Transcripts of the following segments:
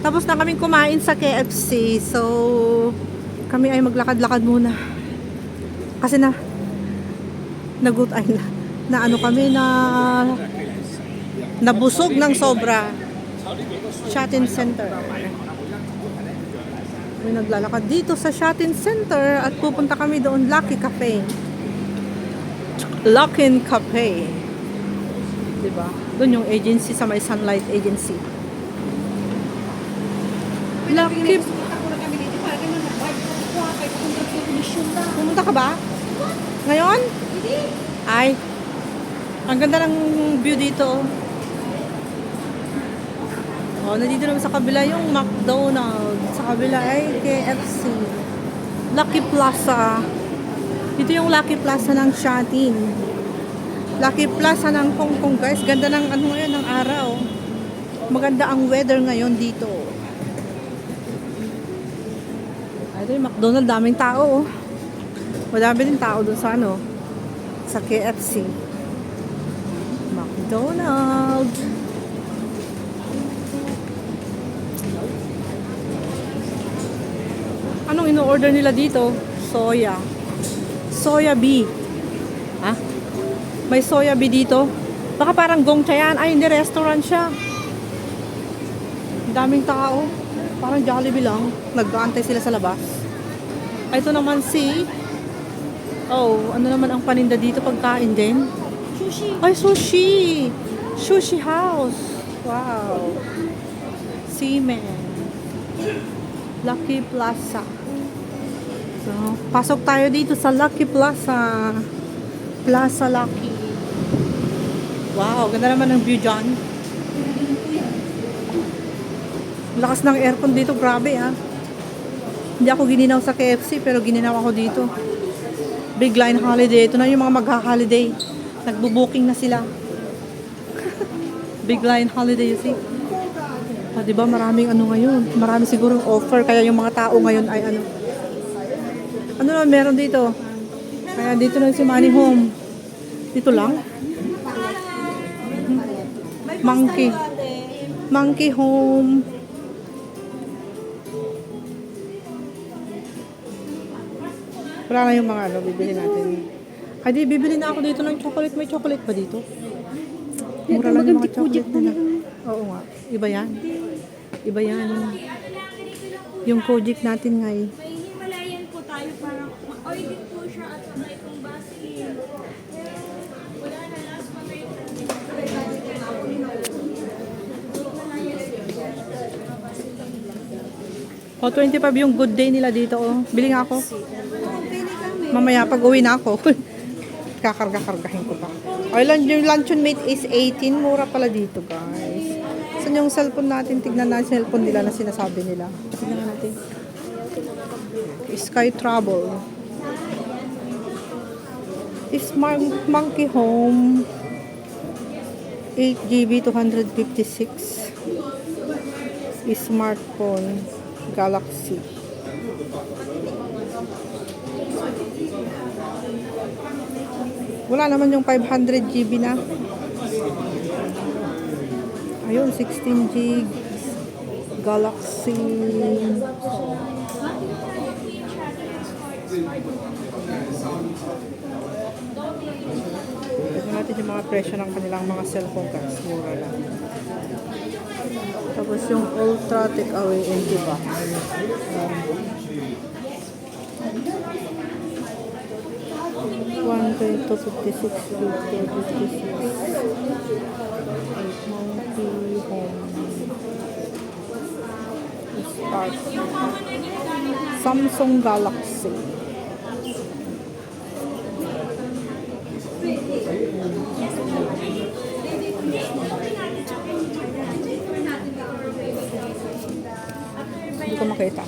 Tapos na kaming kumain sa KFC. So, kami ay maglakad-lakad muna. Kasi nagut ay na ano kami na nabusog ng sobra. Shopping center. May naglalakad dito sa shopping center at pupunta kami doon Lucky Cafe. Luckin Cafe. Diba? Doon yung agency sa may Sunlight Agency. Lucky. Pumunta ka ba? Ngayon? Ay. Ang ganda ng view dito. Oh, nandito naman sa kabila yung McDonald's. Sa kabila ay KFC. Lucky Plaza. Ito yung Lucky Plaza ng Shatin. Lucky Plaza ng Hong Kong, guys. Ganda ng ano ngayon, ng araw. Maganda ang weather ngayon dito. Ito yung McDonald's, daming tao. Madami din tao dun sa ano, sa KFC. McDonald's. Anong ino-order nila dito? Soya. Soya bee. Ha? May soya bee dito? Baka parang Gongcha yan. Ay, hindi, restaurant siya. Daming tao. Parang Jollibee lang. Nag-aantay sila sa labas. Ay, ito naman si... Oh, ano naman ang paninda dito? Pagkain din? Sushi. Ay, sushi! Sushi house. Wow. Seaman. Lucky Plaza. So, pasok tayo dito sa Lucky Plaza. Plaza Lucky. Wow, ganda naman ng view dyan. Lakas ng aircon dito, grabe ah. Hindi ako gininaw sa KFC, pero gininaw ako dito. Big line holiday. Ito na yung mga magha-holiday. Nagbo-booking na sila. Big line holiday, you see? Ah, diba maraming ano ngayon? Marami siguro offer, kaya yung mga tao ngayon ay ano. Ano na meron dito? Kaya dito na si Money Home. Dito lang? Monkey. Monkey Home. Wala na yung mga ano, bibili natin. Ay, di, bibili na ako dito ng chocolate. May chocolate ba dito? Mura lang yung mga chocolate nila. Oo nga. Iba yan. Iba yan. Yung Kojic natin nga eh. May Himalayan po tayo para ma-oil din po siya at saka itong Vaseline. Wala na last O, 25 yung good day nila dito. Oh. Bili nga ako. Mamaya pag uwi na ako. Kakarga-kargahin ko pa. Ay, yung luncheon mate is 18. Mura pala dito, guys. Saan yung cellphone natin? Tignan na yung cellphone nila na sinasabi nila. Tignan natin. Sky Travel. Smart Monkey Home. 8GB 256. Smartphone. Galaxy. Wala naman yung 500GB na. Ayun, 16GB. Galaxy. Tignan natin yung mga presyo ng kanilang mga cellphone cards. Mura lang. Tapos yung Ultra Takeaway NG box. 1 to 56 gig to 56. Monkey Home. Start. Samsung Galaxy. Hindi ko makita.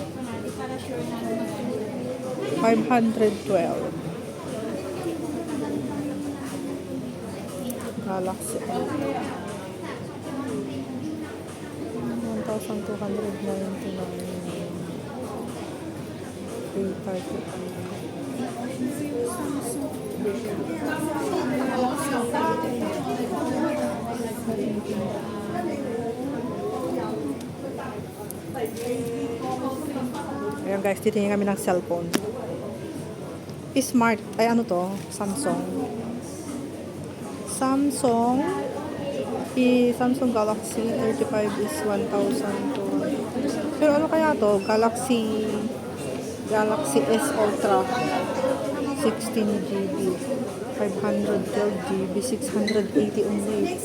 512. Galaxy. 1,299. 330. guys, titingin kami ng cellphone. Smart. Ay, ano to? Samsung. Samsung Galaxy 35 is 1,000. Pero ano kaya to? Galaxy S Ultra 16 GB 512 GB 680 only.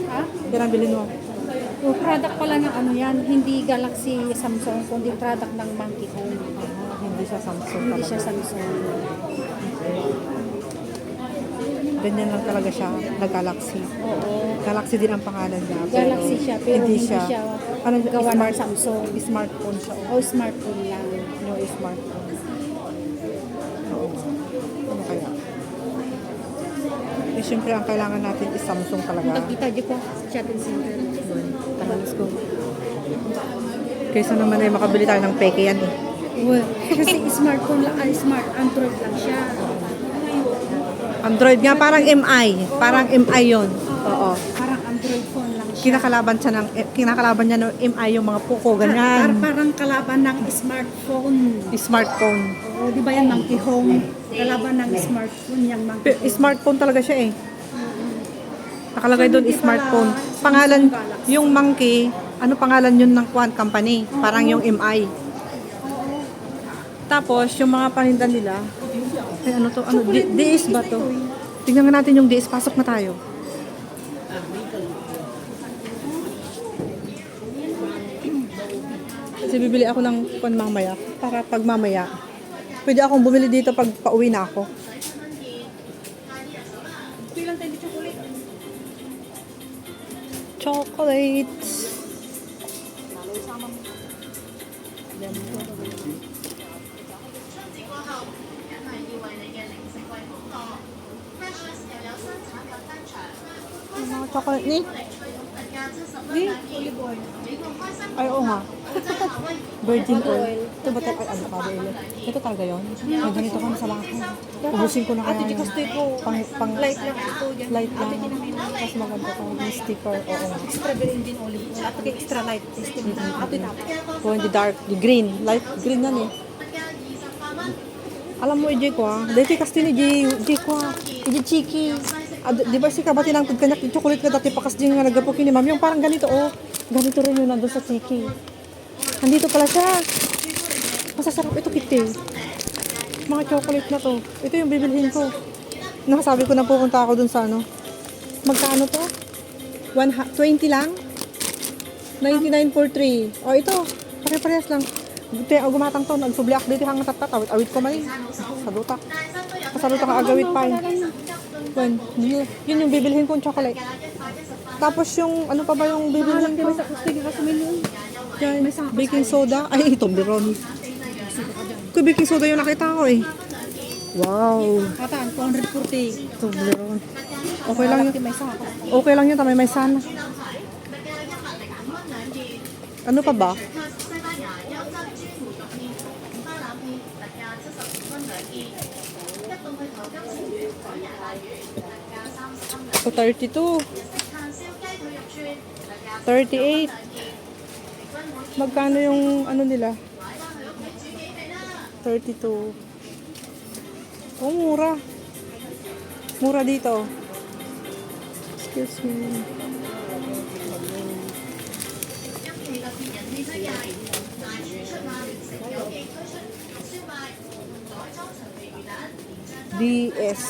Ha? Yan ang bilhin mo. O, product pala ng ano yan, hindi Galaxy Samsung, kundi product ng Monkey Home. Hindi siya Samsung Hindi talaga. siya Samsung. Ganyan lang talaga siya na Galaxy. Oo. Galaxy din ang pangalan niya. Galaxy siya, pero hindi siya ano, gawa ng Samsung. Smartphone siya. O smartphone lang. Yung smartphone. Oo. Ano kaya? Eh, syempre, ang kailangan natin is Samsung talaga. Kita di ko shopping center. Tara, let's go. Kaysa naman ay makabili tayo ng peke yan eh. Well, kasi smartphone lang, smart Android lang siya. Android nga, parang MI. Parang MI yon. Oo. Parang Android phone lang siya. Kinakalaban niya ng MI yung mga puko, ganyan. Parang kalaban ng smartphone. Smartphone. O, di ba yan Monkey Home? Kalaban ng smartphone yung Monkey Home. Smartphone talaga siya eh. Nakalagay doon smartphone. Pangalan, yung monkey, ano pangalan yun ng company? Parang yung MI. Tapos, yung mga paninda nila, ay ano to? Ano? DS ba to? Tingnan nga natin yung DS. Pasok na tayo. Kasi bibili ako ng pan mamaya. Para pag mamaya, pwede akong bumili dito pag pauwi na ako. Chocolates. Yung mga chocolate ni? Ni? Ay, oo nga. Virgin oil. Ito ba tayo? Ay, ano pa ba oil? Ito talaga yun? Ay, ganito ka na sa lahat. Ubusin ko na kaya yun. Pang Light lang ito. light lang. Mas maganda to. May sticker. Oo nga. Extra virgin olive oil. At extra light. At ito. Kung hindi dark, di green. Light green yan eh. Alam mo, EJ ko ah. Dati kasi ni EJ ko ah. EJ Chiki. Di ba si kabati ng kanya chocolate ka dati pakas din nga nagapok yun ni ma'am. Yung parang ganito oh. Ganito rin yun nandun sa Chiki. Nandito pala siya. Masasarap ito kiti. Mga chocolate na to. Ito yung bibilhin ko. Nakasabi ko na pupunta ako dun sa ano. Magkano to? 20 lang? 99 for 3. O ito. Pare-parehas lang. Buti gumatang to. Nagsubliak dito hang tatat. Awit ko man eh. Saduta. Kasaduta ka agawit pa eh. Yun yung bibilhin kong chocolate. Tapos yung, ano pa ba yung bibilhin ko? Yan, baking soda. Ay, Toblerone. Kung baking soda yung nakita ko eh. Wow. Kataan, 240. Toblerone. Okay lang yun. Okay lang yun, tamay may sana. Ano pa ba? So, 32. 38. Magkano yung ano nila? 32. Oh, mura. Mura dito. Excuse me. DS.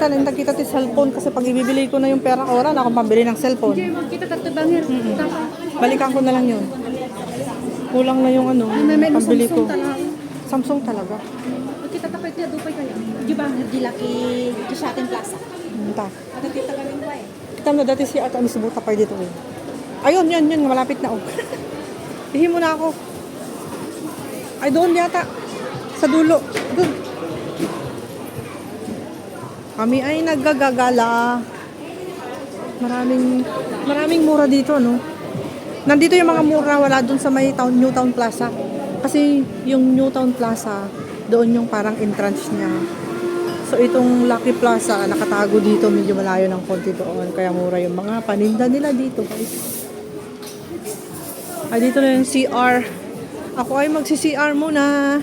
Ang kita ti cellphone kasi pag ibibili ko na yung pera ko, wala na akong pambili ng cellphone. Kita tatubangir. Balikan ko na lang yun. Kulang na yung ano, pambili ko. Samsung talaga. Kita tapay niya, dupay kaya. Di ba, di laki, di sa ating plaza. Punta. At kita galing ba eh. Kita na dati si Ate Amisbuta pa dito eh. Ayun, yun, malapit na oh. Ihi mo na ako. Ay, doon yata. Sa dulo. Doon. Kami ay naggagagala. Maraming mura dito, no? Nandito yung mga mura, wala dun sa may New Town Plaza. Kasi yung New Town Plaza, Doon yung parang entrance niya. So itong Lucky Plaza, nakatago dito, medyo malayo ng konti doon. Kaya mura yung mga paninda nila dito, guys. Ay, dito na yung CR. Ako ay magsi-CR muna.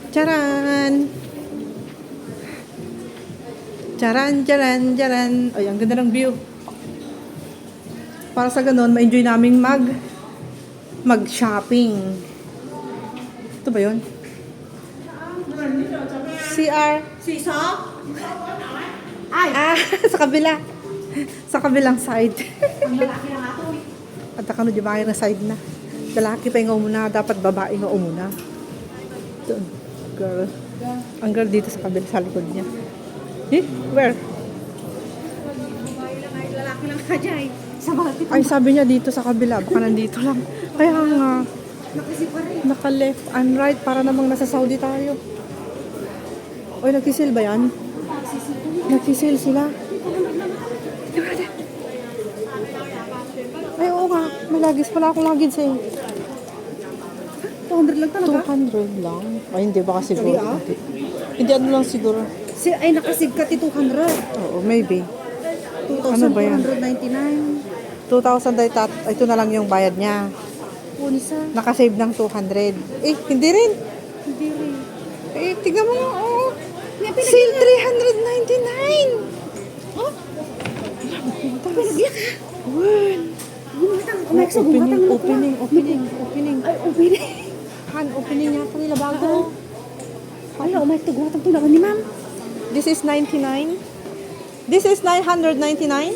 Charan! Charan, charan, charan. Ay, ang ganda ng view. Para sa ganun, ma-enjoy naming mag-shopping. Ito ba yun? CR. Sisa? Ah, sa kabila. Sa kabilang side. Ang lalaki lang ako. At ako di ba na side na. Lalaki pa yung umuna, dapat babae nga umuna. Doon. Girl. Ang girl dito sa kabila, sa likod niya. Eh? Where? Babae lang ay lalaki lang ka dyan. Sa bakit? Ay, sabi niya dito sa kabila, baka nandito lang. Kaya nga, Nakasipa rin. naka-left and right para namang nasa Saudi tayo. Oy, nagsisil ba yan? Nagsisil sila. Ay, oo nga. May lagis pala akong lagis eh. 200 lang talaga? 200 lang. Ay, hindi baka siguro. Sorry, ah. Hindi, ano lang siguro. Ay, nakasigkat 200. Oo, maybe. Ano ba yan? 2,499. 2,000 ay ito na lang yung bayad niya. Punisa. Nakasave ng 200. Eh, hindi rin. Hindi rin. Eh, tignan mo nga, oh. Nga, Sale 399. Oh? Pinagbiyak ka. Word. Gumatang. Umeksa, gumatang. Opening. Ay, opening. Han, opening yata nila bago. Ay, umeksa, gumatang to naman ni ma'am. This is 99. This is 999.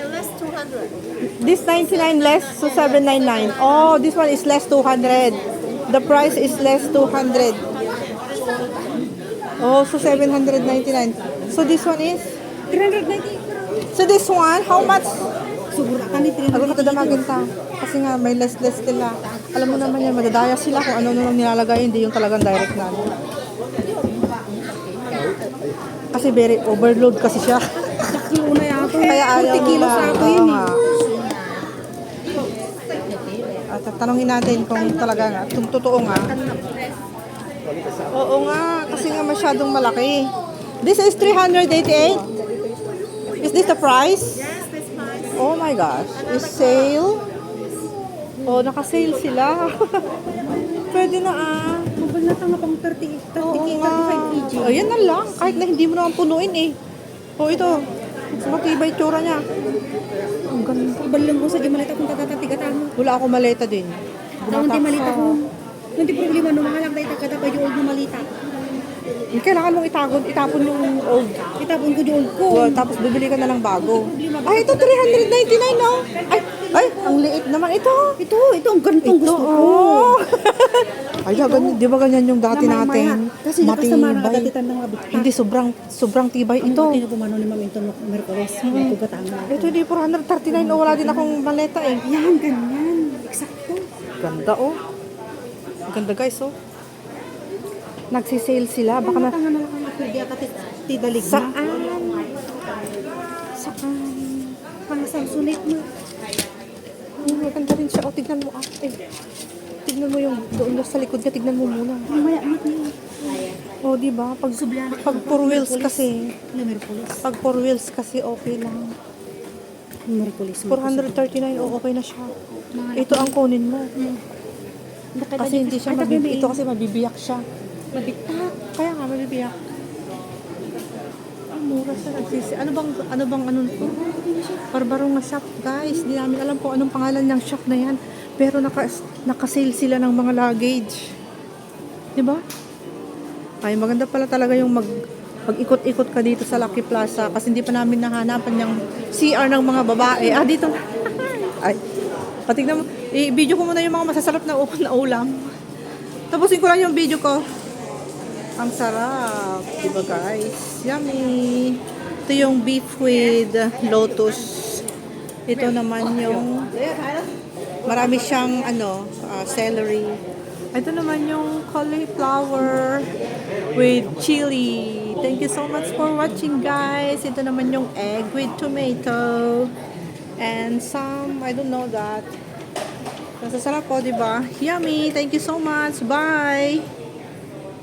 Less 200. This 99 less, so 799. Oh, this one is less 200. The price is less 200. Oh, so 799. So this one is? 390. So this one, how much? Siguro ka ni Ako katadamagin ta. Kasi nga, may less sila. Alam mo naman yan, madadaya sila kung ano lang nilalagay, hindi yung talagang direct na. Kasi very overload kasi siya. Kilo na yato. Kaya ayaw 40 kilos nila. sa ato Oo yun nga. eh. At tanongin natin kung talaga nga, kung totoo nga. Oo nga, kasi nga masyadong malaki. This is 388? Is this the price? Yes, this price. Oh my gosh. Is sale? Oh, naka-sale sila. Pwede na ah. Mabal na tanga pang 30, 30 Oo kg, nga. 35 kg. Oh, yan na lang. Kahit na hindi mo naman punuin eh. Oh, ito. Matibay tsura niya. Ang ganda. Ibalong ko sa di malita kung tatatatigatang. Wala ako maleta din. Taon di Bumatak malita sa- ko. Hindi problema no mga lang dahil tagata yung old na malita. Kailangan mong itapon yung old. Itapon ko yung old ko. Well, tapos bibili ka na lang bago. Ay, ito 399 no? Ay, ang liit naman ito. Ito ang ganitong gusto ko. Oh. Ay, ganyan, di ba ganyan yung dati Na may natin? maya. Kasi nakasama na kadatitan ng abot. Hindi, sobrang tibay ito. Ito. Ito pumano ni Ma'am Inton Mercoles. Tugatang na. Ito hindi 439 o wala din akong maleta eh. Yan, ganyan. Eksakto. Ganda oh. Ganda guys oh. Nagsisale sila. Baka na... Tanga na lang ang pwede at tidalig na. Saan? Saan? Pangasang sulit mo. Oh, maganda rin siya. Oh, tignan mo ah. Tignan mo yung doon sa likod ka. Tignan mo muna. Mamaya anak niya. Oh, di ba? Pag Sublyanak. 4 wheels kasi. Mercoles. Pag 4 wheels kasi okay lang. Mercoles. 439 oh, okay na siya. Ito ang kunin mo. Kasi hindi siya mabibiyak. Ito kasi mabibiyak siya. Mabigtak. Kaya nga mabibiyak. Ang mura siya nagsisi. Ano bang to? Barbarong na shop, guys. Hindi namin alam kung anong pangalan ng shop na yan. Pero naka-sale sila ng mga luggage. 'Di ba? Ay, maganda pala talaga yung mag-ikot-ikot ka dito sa Lucky Plaza kasi hindi pa namin nahanapan yung CR ng mga babae. Ah, dito. Ay. Patignan mo. I-video ko muna yung mga masasarap na ulam. Tapusin ko lang yung video ko. Ang sarap. Diba guys? Yummy. Ito yung beef with lotus. Ito naman yung marami siyang celery. Ito naman yung cauliflower with chili. Thank you so much for watching guys. Ito naman yung egg with tomato. And some, I don't know that. Masasarap po, diba? Yummy. Thank you so much. Bye!